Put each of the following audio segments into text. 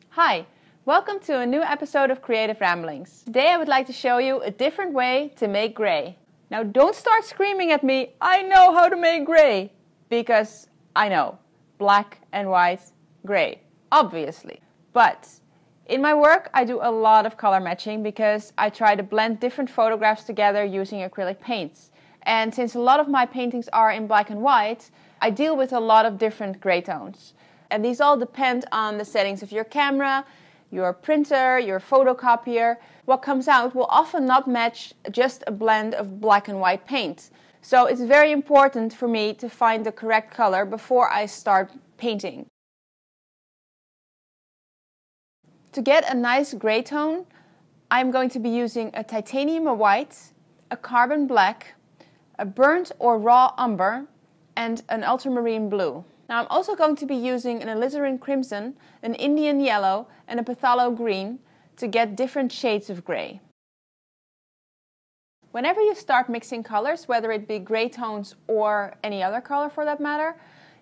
Hi, welcome to a new episode of Creative Ramblings. Today I would like to show you a different way to make grey. Now don't start screaming at me, I know how to make grey! Because I know, black and white, grey, obviously. But in my work I do a lot of color matching because I try to blend different photographs together using acrylic paints. And since a lot of my paintings are in black and white, I deal with a lot of different grey tones. And these all depend on the settings of your camera, your printer, your photocopier. What comes out will often not match just a blend of black and white paint. So it's very important for me to find the correct color before I start painting. To get a nice grey tone, I'm going to be using a titanium white, a carbon black, a burnt or raw umber, and an ultramarine blue. Now I'm also going to be using an alizarin crimson, an Indian yellow and a phthalo green to get different shades of grey. Whenever you start mixing colors, whether it be grey tones or any other color for that matter,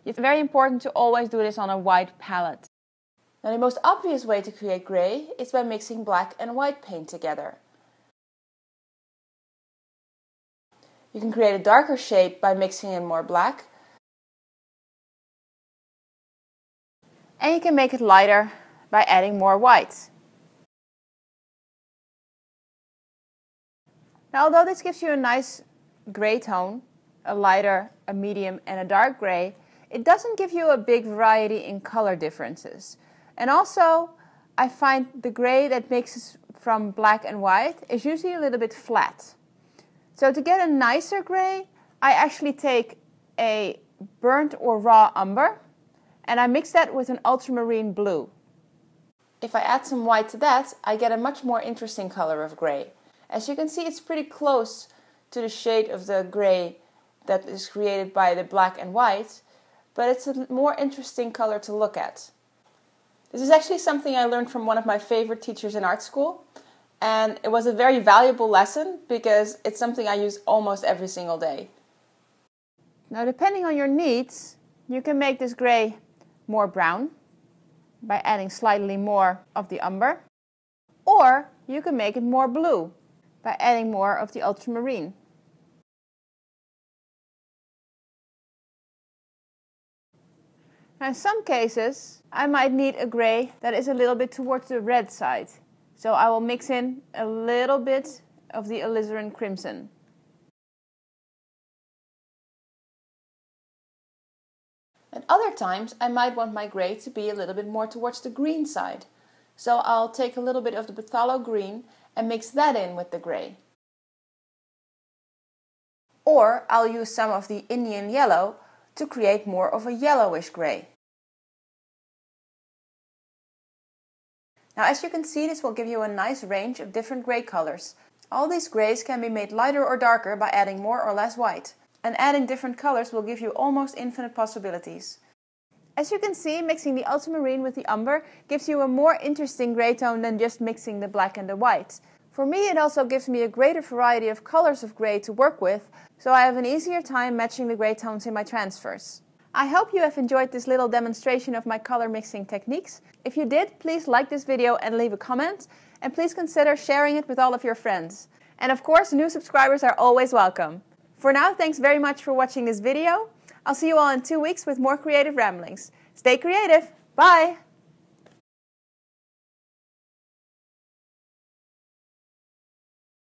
it's very important to always do this on a white palette. Now the most obvious way to create grey is by mixing black and white paint together. You can create a darker shade by mixing in more black. And you can make it lighter by adding more white. Now, although this gives you a nice grey tone, a lighter, a medium and a dark grey, it doesn't give you a big variety in color differences. And also, I find the grey that mixes from black and white is usually a little bit flat. So to get a nicer grey, I actually take a burnt or raw umber and I mix that with an ultramarine blue. If I add some white to that, I get a much more interesting color of grey. As you can see, it's pretty close to the shade of the grey that is created by the black and white, but it's a more interesting color to look at. This is actually something I learned from one of my favorite teachers in art school, and it was a very valuable lesson because it's something I use almost every single day. Now, depending on your needs, you can make this grey more brown by adding slightly more of the umber, or you can make it more blue by adding more of the ultramarine. Now in some cases I might need a grey that is a little bit towards the red side, so I will mix in a little bit of the alizarin crimson. At other times I might want my grey to be a little bit more towards the green side. So I'll take a little bit of the phthalo green and mix that in with the grey. Or I'll use some of the Indian yellow to create more of a yellowish grey. Now as you can see, this will give you a nice range of different grey colors. All these greys can be made lighter or darker by adding more or less white. And adding different colors will give you almost infinite possibilities. As you can see, mixing the ultramarine with the umber gives you a more interesting grey tone than just mixing the black and the white. For me, it also gives me a greater variety of colors of grey to work with, so I have an easier time matching the grey tones in my transfers. I hope you have enjoyed this little demonstration of my color mixing techniques. If you did, please like this video and leave a comment, and please consider sharing it with all of your friends. And of course, new subscribers are always welcome. For now, thanks very much for watching this video. I'll see you all in 2 weeks with more creative ramblings. Stay creative. Bye!